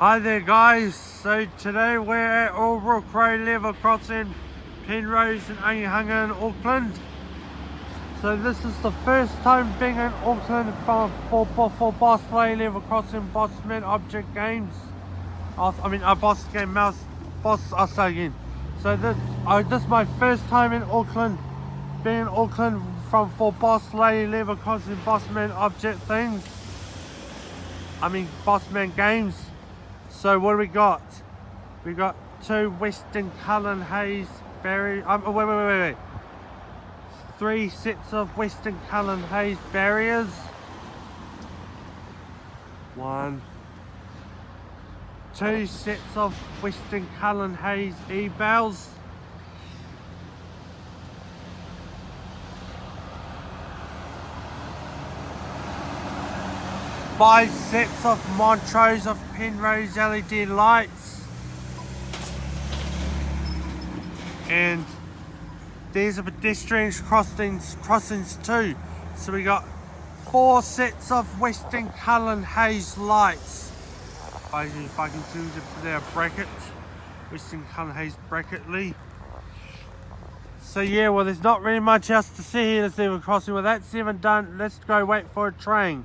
Hi there guys, so today we're at Rock Road level crossing Penrose and Onehunga in Auckland. So this is the first time being in Auckland for Boss Play level crossing Bossman object games. Boss game mouse, I'll say again. So this is my first time in Auckland, being in Auckland for Boss Play level crossing Bossman object things. Bossman games. So what do we got? We got 2 Western Cullen Haze berry. Wait. 3 sets of Western Cullen Haze barriers. 2 sets of Western Cullen Haze e-bells. 5 sets of Montrose of Penrose LED lights. And there's a pedestrian crossings too. So we got 4 sets of Western Cullen Haze lights. If I can choose to put out a bracket. Western Cullen Haze bracketly. So yeah, well there's not really much else to see here this level crossing. With that 7 done, let's go wait for a train.